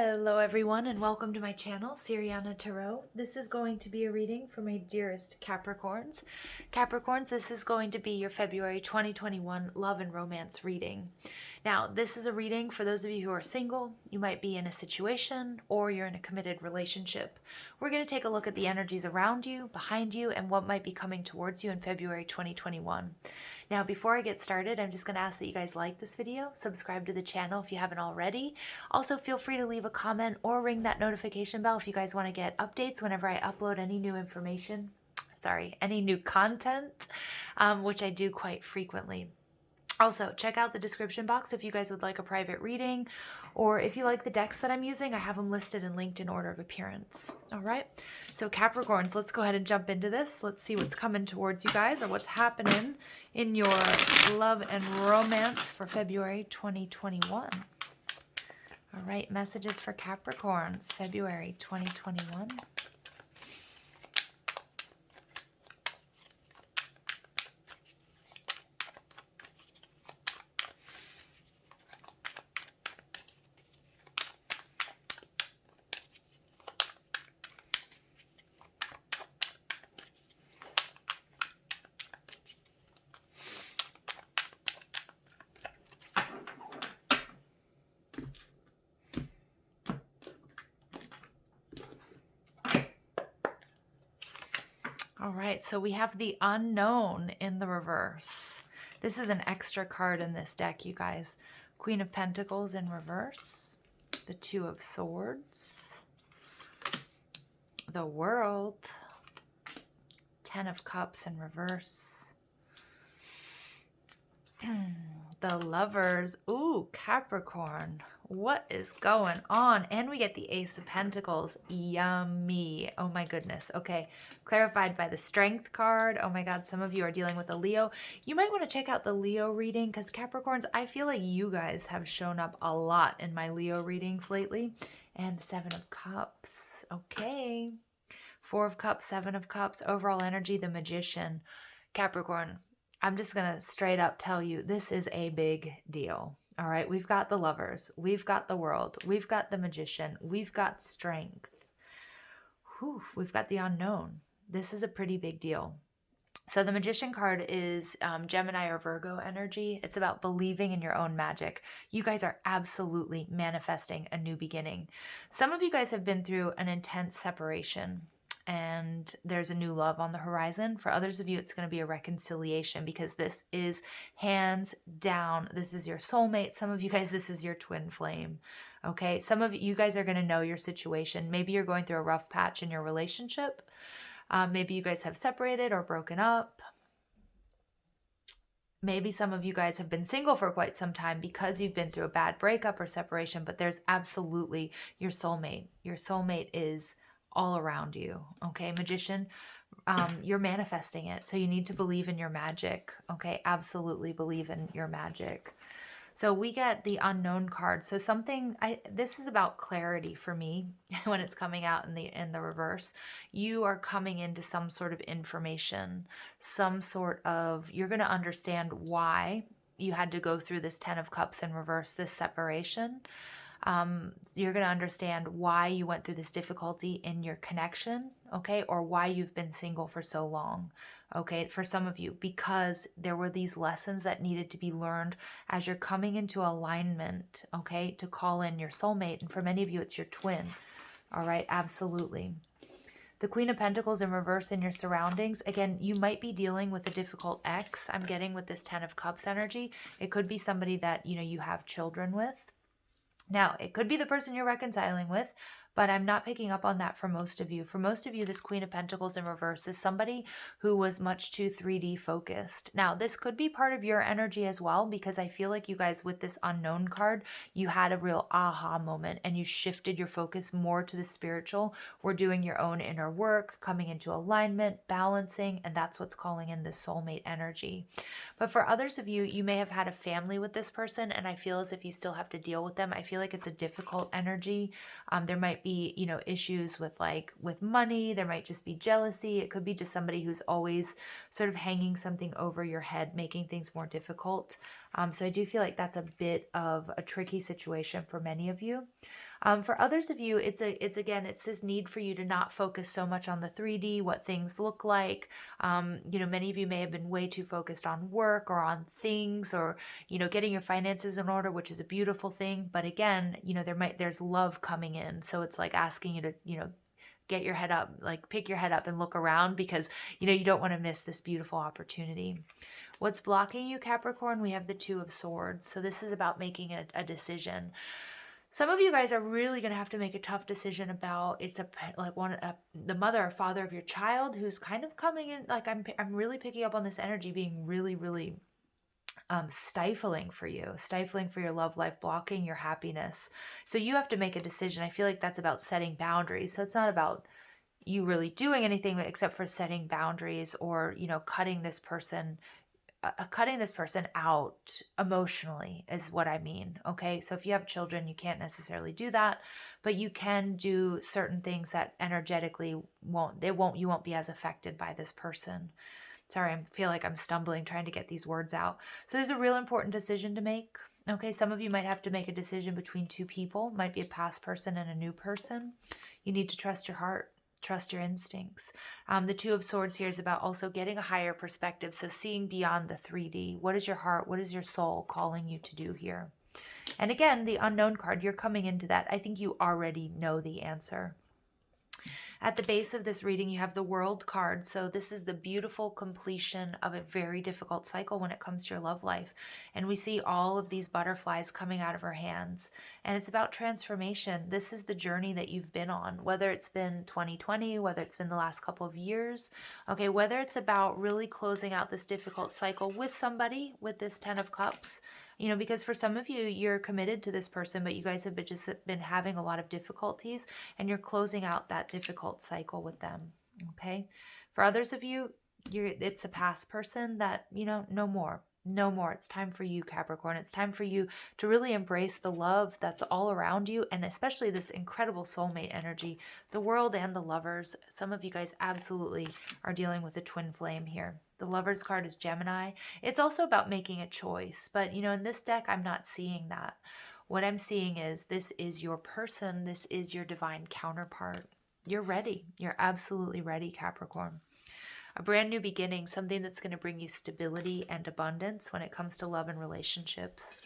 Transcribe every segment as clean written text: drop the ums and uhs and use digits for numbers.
Hello everyone and welcome to my channel, Siriana Tarot. This is going to be a reading for my dearest Capricorns. Capricorns, this is going to be your February 2021 love and romance reading. Now, this is a reading for those of you who are single. You might be in a situation or you're in a committed relationship. We're going to take a look at the energies around you, behind you, and what might be coming towards you in February 2021. Now, before I get started, I'm just going to ask that you guys like this video, subscribe to the channel if you haven't already. Also, feel free to leave a comment or ring that notification bell if you guys want to get updates whenever I upload any new information. Any new content, which I do quite frequently. Also, check out the description box if you guys would like a private reading, or if you like the decks that I'm using, I have them listed and linked in order of appearance. All right, so Capricorns, let's go ahead and jump into this. Let's see what's coming towards you guys or what's happening in your love and romance for February 2021. All right, messages for Capricorns, February 2021. All right, so we have the unknown in the reverse. This is an extra card in this deck, you guys. Queen of Pentacles in reverse, the Two of Swords, the World, Ten of Cups in reverse, the Lovers. Ooh, Capricorn, what is going on? And we get the Ace of Pentacles. Yummy. Oh my goodness. Okay, clarified by the Strength card. Oh my god, some of you are dealing with a Leo. You might want to check out the Leo reading, because Capricorns, I feel like you guys have shown up a lot in my Leo readings lately. And the Seven of Cups. Okay, Four of Cups, Seven of Cups, overall energy, the Magician. Capricorn, I'm just going to straight up tell you, this is a big deal. All right, we've got the Lovers, we've got the World, we've got the Magician, we've got Strength. Whew, we've got the Unknown. This is a pretty big deal. So the Magician card is Gemini or Virgo energy. It's about believing in your own magic. You guys are absolutely manifesting a new beginning. Some of you guys have been through an intense separation, and there's a new love on the horizon. For others of you, it's going to be a reconciliation, because this is hands down, this is your soulmate. Some of you guys, this is your twin flame. Okay, some of you guys are going to know your situation. Maybe you're going through a rough patch in your relationship. Maybe you guys have separated or broken up. Maybe some of you guys have been single for quite some time because you've been through a bad breakup or separation, but there's absolutely your soulmate. Your soulmate is all around you. Okay, Magician, you're manifesting it. So you need to believe in your magic. Okay, absolutely believe in your magic. So we get the Unknown card. So this is about clarity for me when it's coming out in the reverse. You are coming into some sort of information, you're going to understand why you had to go through this Ten of Cups in reverse, this separation. You're going to understand why you went through this difficulty in your connection, okay, or why you've been single for so long, okay, for some of you, because there were these lessons that needed to be learned as you're coming into alignment, okay, to call in your soulmate. And for many of you, it's your twin. All right, absolutely. The Queen of Pentacles in reverse in your surroundings. Again, you might be dealing with a difficult ex. I'm getting with this Ten of Cups energy. It could be somebody that, you have children with. Now, it could be the person you're reconciling with, but I'm not picking up on that for most of you. For most of you, this Queen of Pentacles in reverse is somebody who was much too 3D focused. Now, this could be part of your energy as well, because I feel like you guys, with this Unknown card, you had a real aha moment and you shifted your focus more to the spiritual. We're doing your own inner work, coming into alignment, balancing, and that's what's calling in this soulmate energy. But for others of you, you may have had a family with this person, and I feel as if you still have to deal with them. I feel like it's a difficult energy. There might be, issues with money. There might just be jealousy. It could be just somebody who's always sort of hanging something over your head, making things more difficult. So I do feel like that's a bit of a tricky situation for many of you. For others of you, it's again, it's this need for you to not focus so much on the 3D, what things look like. Many of you may have been way too focused on work or on things, or getting your finances in order, which is a beautiful thing. But again, there's love coming in, so it's like asking you to get your head up, like pick your head up and look around, because you don't want to miss this beautiful opportunity. What's blocking you, Capricorn? We have the Two of Swords. So this is about making a decision. Some of you guys are really going to have to make a tough decision about the mother or father of your child who's kind of coming in. Like I'm really picking up on this energy being really, really stifling for you, stifling for your love life, blocking your happiness. So you have to make a decision. I feel like that's about setting boundaries. So it's not about you really doing anything except for setting boundaries, or cutting this person out emotionally is what I mean. Okay. So if you have children, you can't necessarily do that, but you can do certain things that energetically you won't be as affected by this person. Sorry, I feel like I'm stumbling trying to get these words out. So there's a real important decision to make. Okay. Some of you might have to make a decision between two people, might be a past person and a new person. You need to trust your heart. Trust your instincts. The Two of Swords here is about also getting a higher perspective. So seeing beyond the 3D. What is your heart? What is your soul calling you to do here? And again, the Unknown card, you're coming into that. I think you already know the answer. At the base of this reading, you have the World card. So this is the beautiful completion of a very difficult cycle when it comes to your love life. And we see all of these butterflies coming out of her hands. And it's about transformation. This is the journey that you've been on, whether it's been 2020, whether it's been the last couple of years. Okay, whether it's about really closing out this difficult cycle with somebody with this 10 of Cups. Because for some of you, you're committed to this person, but you guys have just been having a lot of difficulties, and you're closing out that difficult cycle with them. Okay. For others of you, it's a past person that, no more. No more. It's time for you, Capricorn. It's time for you to really embrace the love that's all around you, and especially this incredible soulmate energy, the world and the lovers. Some of you guys absolutely are dealing with a twin flame here. The Lovers card is Gemini. It's also about making a choice, but in this deck, I'm not seeing that. What I'm seeing is this is your person. This is your divine counterpart. You're ready. You're absolutely ready, Capricorn. A brand new beginning, something that's going to bring you stability and abundance when it comes to love and relationships.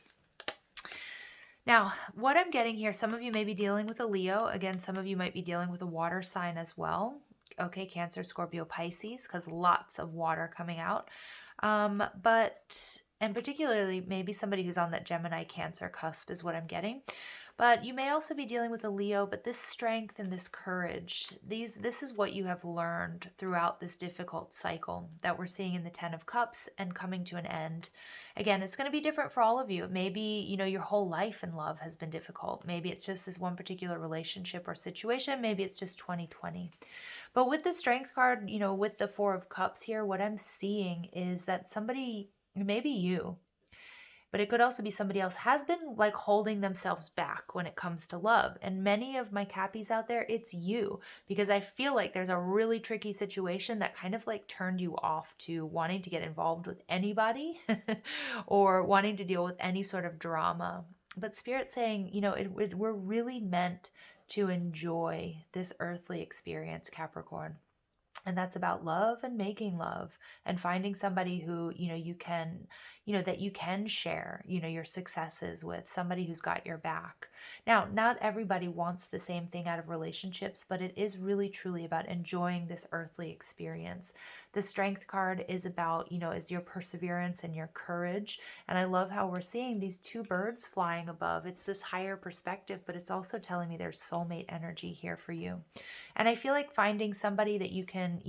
Now, what I'm getting here, some of you may be dealing with a Leo. Again, some of you might be dealing with a water sign as well. Okay, Cancer, Scorpio, Pisces, because lots of water coming out. And particularly maybe somebody who's on that Gemini Cancer cusp is what I'm getting. But you may also be dealing with a Leo, but this strength and this courage, this is what you have learned throughout this difficult cycle that we're seeing in the 10 of Cups and coming to an end. Again, it's going to be different for all of you. Maybe, your whole life in love has been difficult. Maybe it's just this one particular relationship or situation. Maybe it's just 2020. But with the Strength card, with the 4 of Cups here, what I'm seeing is that somebody, maybe you, but it could also be somebody else, has been like holding themselves back when it comes to love. And many of my Cappies out there, it's you, because I feel like there's a really tricky situation that kind of like turned you off to wanting to get involved with anybody or wanting to deal with any sort of drama. But Spirit's saying, we're really meant to enjoy this earthly experience, Capricorn. And that's about love and making love and finding somebody who, you can, that you can share, your successes with, somebody who's got your back. Now, not everybody wants the same thing out of relationships, but it is really truly about enjoying this earthly experience. The Strength card is about, is your perseverance and your courage. And I love how we're seeing these two birds flying above. It's this higher perspective, but it's also telling me there's soulmate energy here for you. And I feel like finding somebody that you can,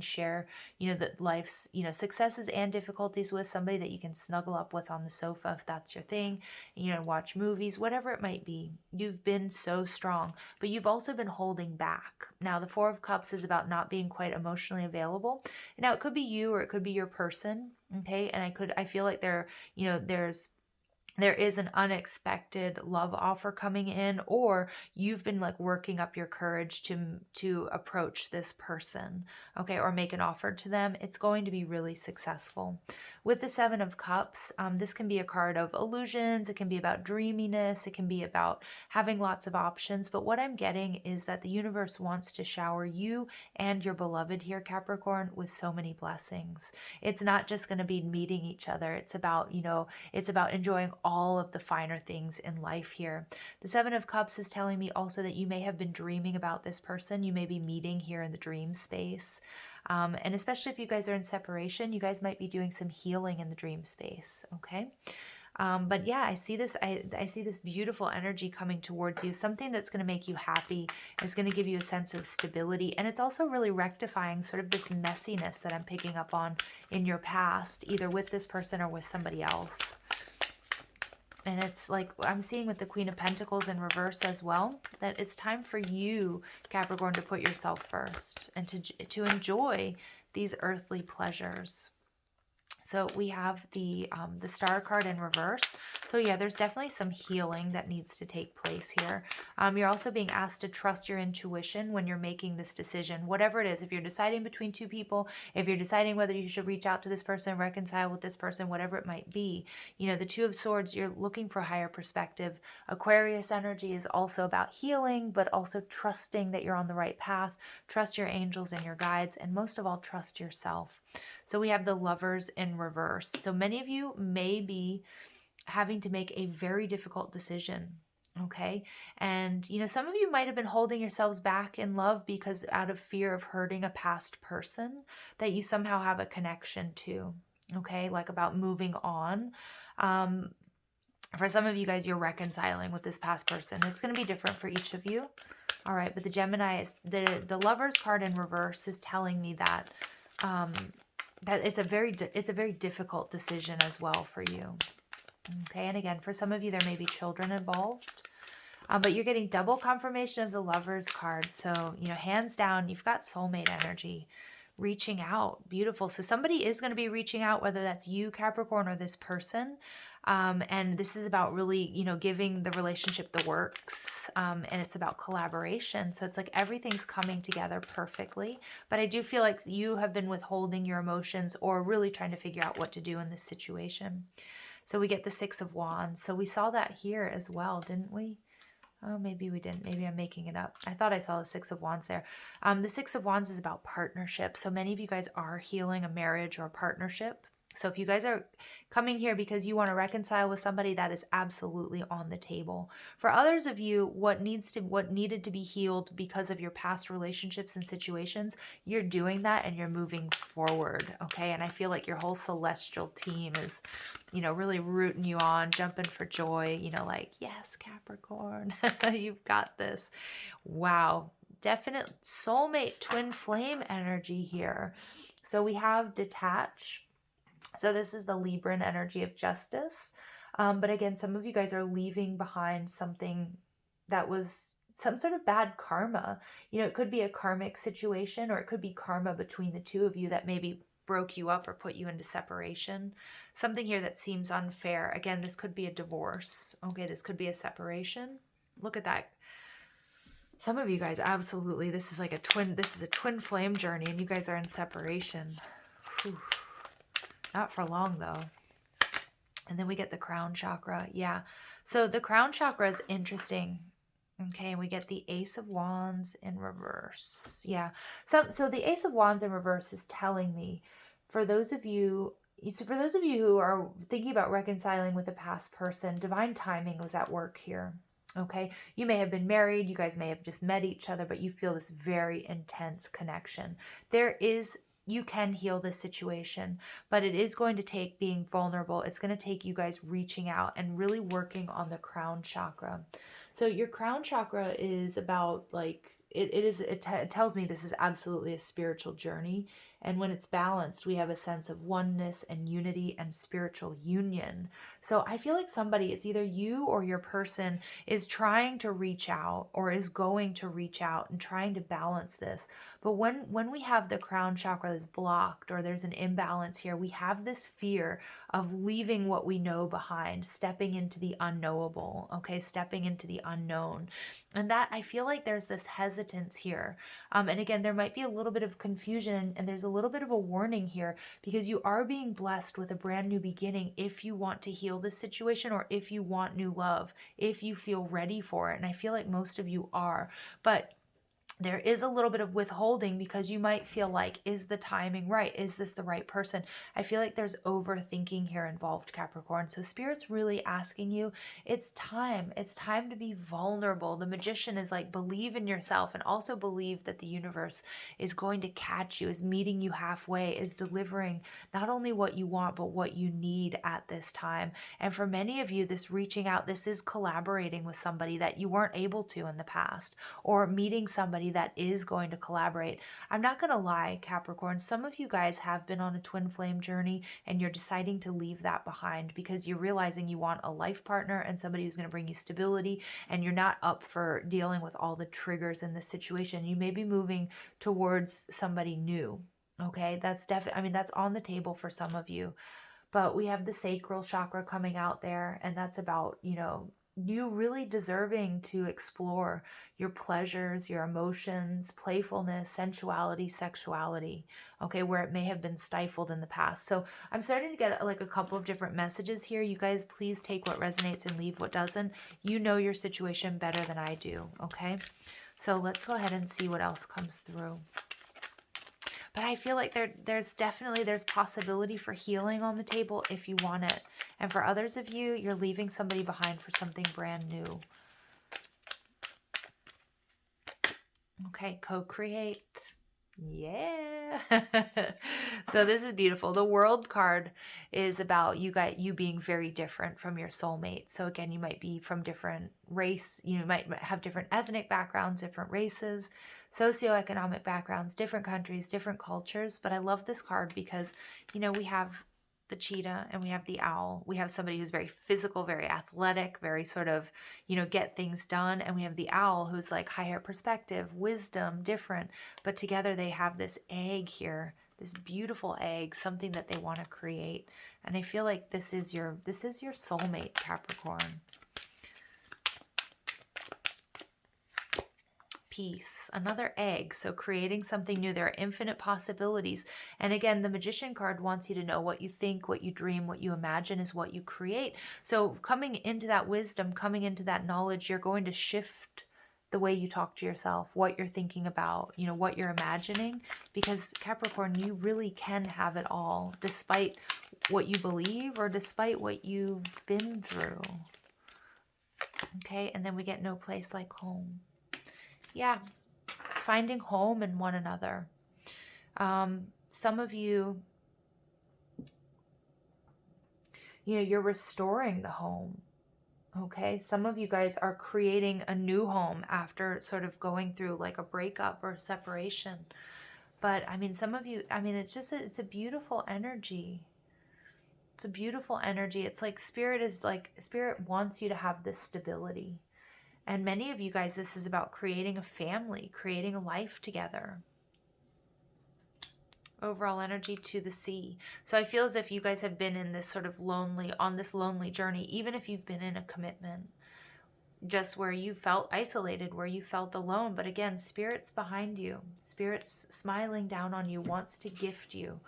share, that life's, successes and difficulties with, somebody that you can snuggle up with on the sofa if that's your thing, watch movies, whatever it might be. You've been so strong, but you've also been holding back. Now, the 4 of Cups is about not being quite emotionally available. Now, it could be you or it could be your person, okay? And I feel like there's there is an unexpected love offer coming in, or you've been like working up your courage to approach this person, okay, or make an offer to them. It's going to be really successful. With the Seven of Cups, this can be a card of illusions. It can be about dreaminess. It can be about having lots of options. But what I'm getting is that the universe wants to shower you and your beloved here, Capricorn, with so many blessings. It's not just going to be meeting each other. It's about, it's about enjoying all of the finer things in life here. The Seven of Cups is telling me also that you may have been dreaming about this person. You may be meeting here in the dream space. And especially if you guys are in separation, you guys might be doing some healing in the dream space, okay? But yeah, I see this. I see this beautiful energy coming towards you. Something that's going to make you happy. It's going to give you a sense of stability, and it's also really rectifying sort of this messiness that I'm picking up on in your past, either with this person or with somebody else. And it's like I'm seeing with the Queen of Pentacles in reverse as well, that it's time for you, Capricorn, to put yourself first and to enjoy these earthly pleasures. So we have the Star card in reverse. So yeah, there's definitely some healing that needs to take place here. You're also being asked to trust your intuition when you're making this decision, whatever it is. If you're deciding between two people, if you're deciding whether you should reach out to this person, reconcile with this person, whatever it might be, the Two of Swords, you're looking for higher perspective. Aquarius energy is also about healing, but also trusting that you're on the right path. Trust your angels and your guides, and most of all, trust yourself. So we have the Lovers in reverse. So many of you may be having to make a very difficult decision, okay? And, some of you might have been holding yourselves back in love because out of fear of hurting a past person that you somehow have a connection to, okay? Like about moving on. For some of you guys, you're reconciling with this past person. It's going to be different for each of you. All right, but the Gemini, the Lovers card in reverse is telling me that that it's a very difficult decision as well for you. Okay, and again, for some of you, there may be children involved. But you're getting double confirmation of the Lovers card. So, hands down, you've got soulmate energy. Reaching out. Beautiful. So somebody is going to be reaching out, whether that's you, Capricorn, or this person. And this is about really, giving the relationship the works. And it's about collaboration. So it's like everything's coming together perfectly. But I do feel like you have been withholding your emotions or really trying to figure out what to do in this situation. So we get the Six of Wands. So we saw that here as well, didn't we? Oh, maybe we didn't. Maybe I'm making it up. I thought I saw the Six of Wands there. The Six of Wands is about partnership. So many of you guys are healing a marriage or a partnership. So if you guys are coming here because you want to reconcile with somebody, that is absolutely on the table. For others of you, what needed to be healed because of your past relationships and situations, you're doing that and you're moving forward, okay? And I feel like your whole celestial team is, really rooting you on, jumping for joy, like, yes, Capricorn, you've got this. Wow. Definite soulmate twin flame energy here. So we have detach. So this is the Libran energy of justice. But again, some of you guys are leaving behind something that was some sort of bad karma. It could be a karmic situation, or it could be karma between the two of you that maybe broke you up or put you into separation. Something here that seems unfair. Again, this could be a divorce. Okay, this could be a separation. Look at that. Some of you guys, absolutely, this is a twin flame journey, and you guys are in separation. Whew. Not for long, though. And then we get the crown chakra. Yeah. So the crown chakra is interesting. Okay. And we get the Ace of Wands in reverse. Yeah. So the Ace of Wands in reverse is telling me, for those of you who are thinking about reconciling with a past person, divine timing was at work here. Okay. You may have been married. You guys may have just met each other, but you feel this very intense connection. You can heal this situation, but it is going to take being vulnerable. It's going to take you guys reaching out and really working on the crown chakra. So your crown chakra is about it tells me this is absolutely a spiritual journey. And when it's balanced, we have a sense of oneness and unity and spiritual union. So I feel like somebody, it's either you or your person, is trying to reach out or is going to reach out and trying to balance this. But when we have the crown chakra that's blocked or there's an imbalance here, we have this fear of leaving what we know behind, stepping into the unknowable, okay, stepping into the unknown. And that, I feel like there's this hesitance here. And again, there might be a little bit of confusion, and there's a little bit of a warning here, because you are being blessed with a brand new beginning if you want to heal this situation, or if you want new love, if you feel ready for it. And I feel like most of you are. But there is a little bit of withholding because you might feel like, is the timing right? Is this the right person? I feel like there's overthinking here involved, Capricorn. So Spirit's really asking you, it's time. It's time to be vulnerable. The Magician is like, believe in yourself, and also believe that the universe is going to catch you, is meeting you halfway, is delivering not only what you want, but what you need at this time. And for many of you, this reaching out, this is collaborating with somebody that you weren't able to in the past, or meeting somebody that is going to collaborate. I'm not going to lie, Capricorn, some of you guys have been on a twin flame journey and you're deciding to leave that behind because you're realizing you want a life partner and somebody who's going to bring you stability, and you're not up for dealing with all the triggers in this situation. You may be moving towards somebody new. Okay, that's definitely, I mean, that's on the table for some of you. But we have the sacral chakra coming out there, and that's about, you really deserving to explore your pleasures, your emotions, playfulness, sensuality, sexuality, okay, where it may have been stifled in the past. So I'm starting to get like a couple of different messages here. You guys, please take what resonates and leave what doesn't. You know your situation better than I do, okay? So let's go ahead and see what else comes through. But I feel like there's possibility for healing on the table if you want it. And for others of you, you're leaving somebody behind for something brand new. Okay, co-create. Yeah. So this is beautiful. The World card is about you being very different from your soulmate. So again, you might be from different race, you might have different ethnic backgrounds, different races, socioeconomic backgrounds, different countries, different cultures. But I love this card because, we have the cheetah and we have the owl. We have somebody who's very physical, very athletic, very sort of, get things done. And we have the owl who's like higher perspective, wisdom, different. But together they have this egg here, this beautiful egg, something that they want to create. And I feel like this is your soulmate, Capricorn. Peace, another egg. So creating something new. There are infinite possibilities. And again, the Magician card wants you to know what you think, what you dream, what you imagine is what you create. So coming into that wisdom, coming into that knowledge, you're going to shift the way you talk to yourself, what you're thinking about, what you're imagining, because Capricorn, you really can have it all, despite what you believe or despite what you've been through. Okay, and then we get no place like home. Yeah, finding home in one another. Some of you, you're restoring the home. Okay, some of you guys are creating a new home after sort of going through like a breakup or a separation. But I mean, some of you, it's a beautiful energy. It's a beautiful energy. It's like Spirit wants you to have this stability. And many of you guys, this is about creating a family, creating a life together. Overall energy to the sea. So I feel as if you guys have been in this sort of on this lonely journey, even if you've been in a commitment, just where you felt isolated, where you felt alone. But again, Spirit's behind you. Spirit's smiling down on you, wants to gift you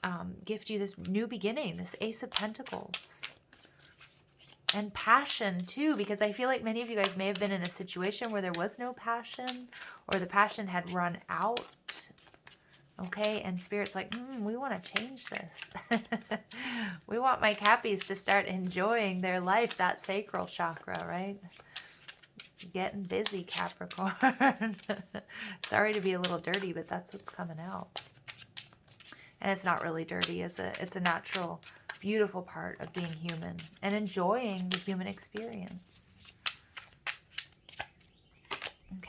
this new beginning, this Ace of Pentacles. And passion too, because I feel like many of you guys may have been in a situation where there was no passion, or the passion had run out. Okay, and Spirit's like, we want to change this. We want my Cappies to start enjoying their life, that sacral chakra, right? Getting busy, Capricorn. Sorry to be a little dirty, but that's what's coming out. And it's not really dirty, is it? It's a natural, beautiful part of being human and enjoying the human experience.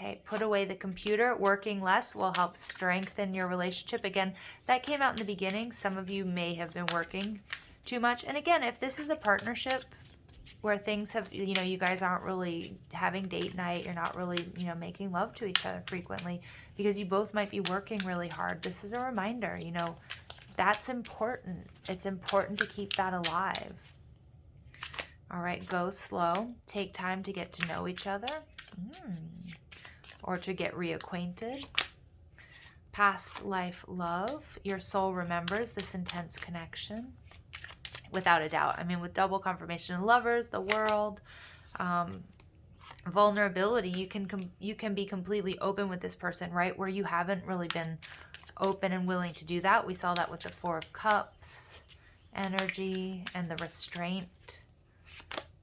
Okay, put away the computer. Working less will help strengthen your relationship. Again, that came out in the beginning. Some of you may have been working too much. And again, if this is a partnership where things have, you guys aren't really having date night, you're not really, making love to each other frequently because you both might be working really hard. This is a reminder, that's important. It's important to keep that alive. All right, go slow. Take time to get to know each other or to get reacquainted. Past life love. Your soul remembers this intense connection. Without a doubt. I mean, with double confirmation, lovers, the world, vulnerability, you can be completely open with this person, right? Where you haven't really been open and willing to do that. We saw that with the Four of Cups energy and the restraint.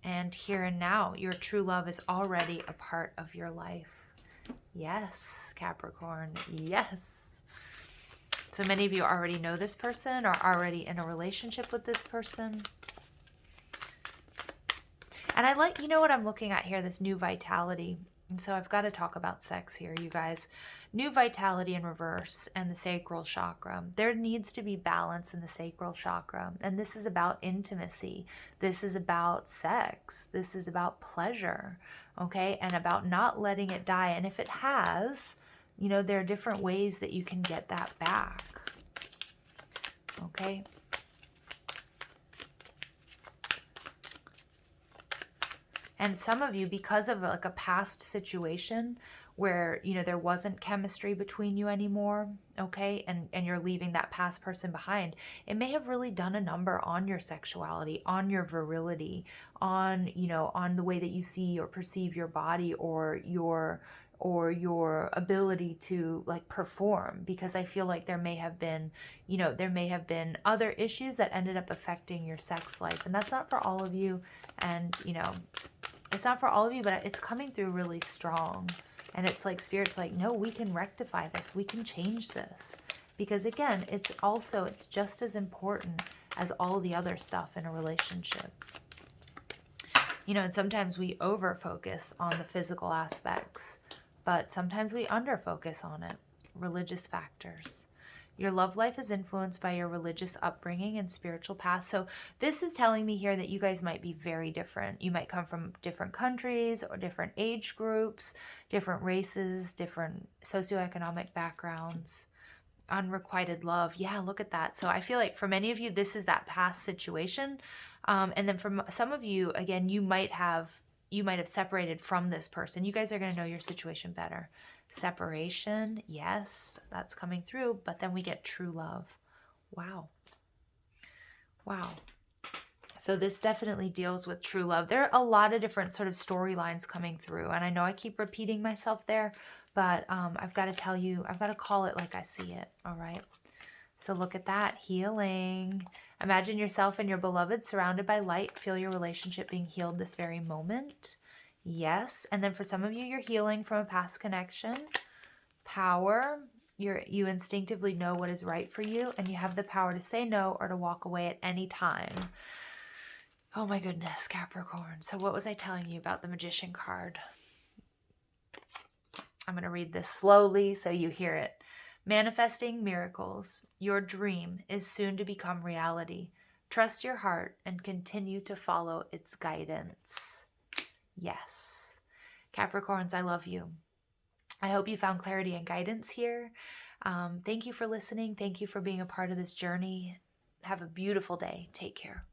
And here and now, your true love is already a part of your life. Yes, Capricorn, yes. So many of you already know this person or already in a relationship with this person. And I like, what I'm looking at here, this new vitality. And so I've got to talk about sex here, you guys. New vitality in reverse and the sacral chakra. There needs to be balance in the sacral chakra. And this is about intimacy. This is about sex. This is about pleasure, okay? And about not letting it die. And if it has, there are different ways that you can get that back, okay? And some of you, because of like a past situation where, there wasn't chemistry between you anymore, okay, and you're leaving that past person behind, it may have really done a number on your sexuality, on your virility, on, on the way that you see or perceive your body or your ability to like perform, because I feel like there may have been, other issues that ended up affecting your sex life. And that's not for all of you. And, it's not for all of you, but it's coming through really strong. And it's like Spirit's like, no, we can rectify this. We can change this. Because again, it's just as important as all the other stuff in a relationship. And sometimes we over-focus on the physical aspects, but sometimes we under-focus on it. Religious factors. Your love life is influenced by your religious upbringing and spiritual past. So this is telling me here that you guys might be very different. You might come from different countries or different age groups, different races, different socioeconomic backgrounds. Unrequited love. Yeah, look at that. So I feel like for many of you, this is that past situation. And then for some of you, again, you might have separated from this person. You guys are going to know your situation better. Separation, yes, that's coming through, but then we get true love. Wow. So this definitely deals with true love. There are a lot of different sort of storylines coming through, and I know I keep repeating myself there, but I've got to tell you, I've got to call it like I see it, all right? So look at that, healing. Imagine yourself and your beloved surrounded by light. Feel your relationship being healed this very moment. Yes. And then for some of you, you're healing from a past connection. Power. You instinctively know what is right for you, and you have the power to say no or to walk away at any time. Oh my goodness, Capricorn. So what was I telling you about the Magician card? I'm going to read this slowly so you hear it. Manifesting miracles. Your dream is soon to become reality. Trust your heart and continue to follow its guidance. Yes. Capricorns, I love you. I hope you found clarity and guidance here. Thank you for listening. Thank you for being a part of this journey. Have a beautiful day. Take care.